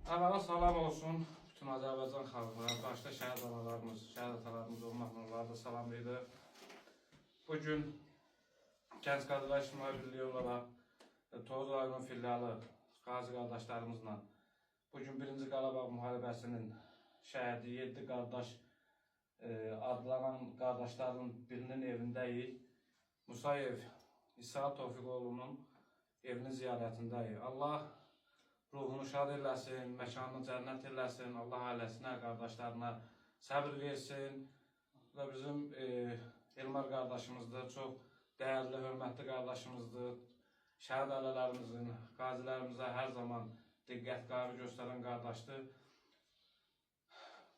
Əvvəla salam olsun bütün Azərbaycan xalqına, başda şəhid analarımız, şəhid atalarımız olmaqla onlara da salamlayırıq. Bugün Gənc Qadınlar İctimai Birliyi olaraq Tovuz rayonun filialı qazi qardaşlarımızla bugün 1-ci Qarabağ müharibəsinin şəhidi 7 qardaş adlanan qardaşların birinin evindəyik. Musayev İsa Tofiqoğlu'nun evinin ziyarətindəyik. Allah ruhunu şad eləsin, məkanını cənnət eləsin, Allah ailəsinə, qardaşlarına səbir versin. Bu da bizim Elmar qardaşımızdır, çox dəyərli, hörmətli qardaşımızdır. Şəhid ailələrimizin, qazilərimizə hər zaman diqqət, qayğı göstərən qardaşdır.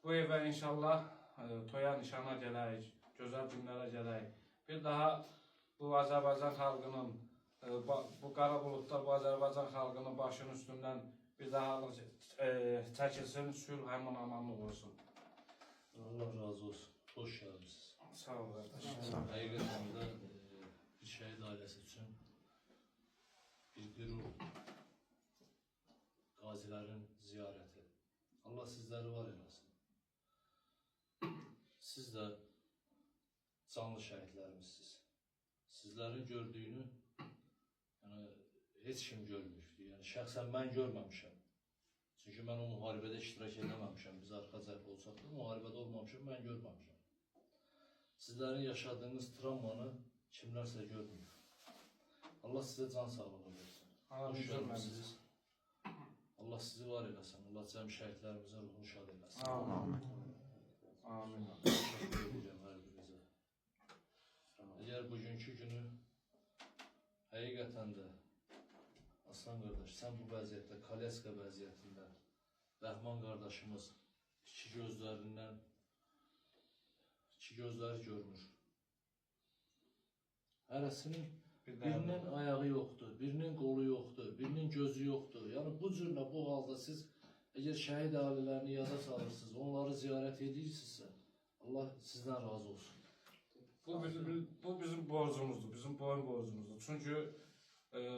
Bu evə inşallah toya nişana gələyik, gözəl günlərə gələyik. Bir daha bu Azərbaycan xalqının, bu qara buludda bu Azərbaycan xalqının başının üstündən bir daha çəkilsin, sülh, əmin, amanlıq olsun. Allah razı olsun. Hoş geldiniz. Sağ ol qardaşım. Həqiqətən də bir şəhid ailəsi üçün bir qürur, qazilərin ziyarəti. Allah sizləri var eləsin. Siz də canlı şəhidlərimizsiniz. Sizlərin gördüyünü heç kim görmüşdü. Yəni şəxsən mən görməmişəm. Çünki mən o müharibədə iştirak eləməmişəm. Biz arxa cəhb olsaq da müharibədə olmamışam, mən görməmişəm. Sizlərin yaşadığınız travmanı kimlərsə görmür. Allah sizə can sağlığı versin. Hoş gəlmişsiniz. Allah sizi var eləsin. Allah cəm şəhidlərimizin ruhunu şad eləsin. Amin. Amin. Təşəkkür edirəm hər birinizə. Əgər bugünkü günü həqiqətən də Aslan qardaş, sən bu vəziyyətdə, Kalyaska vəziyyətində Rəhman qardaşımız iki gözləri görmür. Hərəsinin birinin ayağı yoxdur, birinin qolu yoxdur, birinin gözü yoxdur. Yəni bu cürlə bu halda siz əgər şəhid ailələrini yada salırsınız, onları ziyarət edirsinizsə, Allah sizdən razı olsun. Bu bizim borcumuzdur, bizim boyun borcumuzdur. Çünki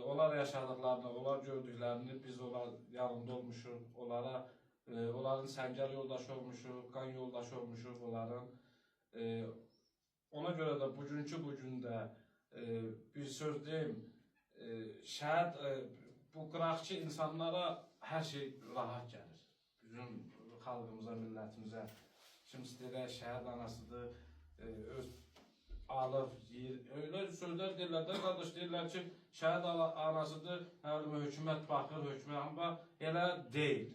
onlar yaşadıklarını, onlar gördüklərini biz onlar yanında olmuşuq, onların səngər yoldaşı olmuşuq, qan yoldaşı olmuşuq onların. Ona görə də bugünkü gündə bir söz deyim, şəhid, bu qıraqçı insanlara hər şey rahat gəlir. Bizim xalqımıza, millətimizə, kim istəyir, şəhid anasıdır, öz alır, yiyir. Öyle sözler deyirlər də, qardaş deyirlər ki, şəhid anasıdır, hökumət baxır, hökumət, amma elə deyil.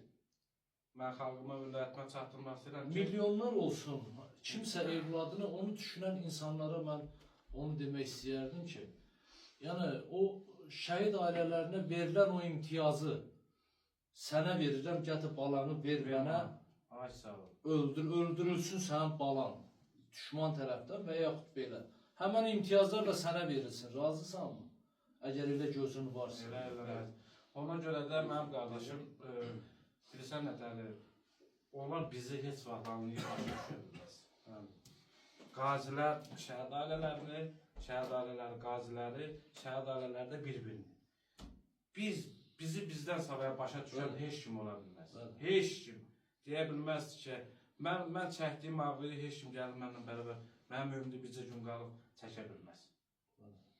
Mən xalqıma, millətimə çatdırmaq istəyirəm ki, Milyonlar olsun, kimsə evladını, onu düşünən insanlara mən onu demək istəyərdim ki, yəni o şəhid ailələrinə verilən o imtiyazı sənə verirəm, gətir balanı ver mənə, öldürülsün sənin balan. Düşman tərəfdən və yaxud belə. Həmən imtiyazlarla sənə verilsin, razısan mı? Əgər elə gözün varsa. Elə. Ona görə də mənim qardaşım, bilirsən nətədir, onlar bizi heç vaxt anlayıb düşürmüz. Qazilər, şəhid ailələrini, şəhid ailələri, qaziləri, şəhid ailələri də bir-birini. Bizi bizdən savaya başa düşən heç kim ola bilməz. Heç kim. Deyə bilməzdir ki, Mən çəkdiyim ağrıyı heç kim gəlib mənimlə bərabər, mənim evimdə bircə gün qalıb çəkə bilməz.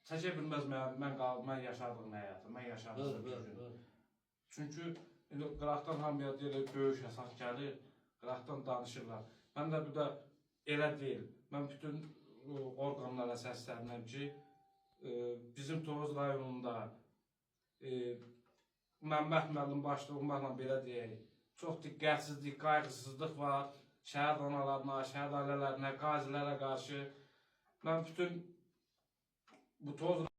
Çəkə bilməz mən yaşadığım həyatı, mən yaşadığım gün. Çünki qıraqdan hamıya deyirək, böyük əsas gəlir, qıraqdan danışırlar. Mən də bir də elə deyil. Mən bütün orqanlara səslənirəm ki, bizim Tovuz rayonunda Məmməd müəllim başlığımlarla belə deyək, çox diqqətsizlik, qayğısızlıq var. Şəhid analarına, şəhid ailələrinə, qazilərə qarşı mən bütün bu Tovuz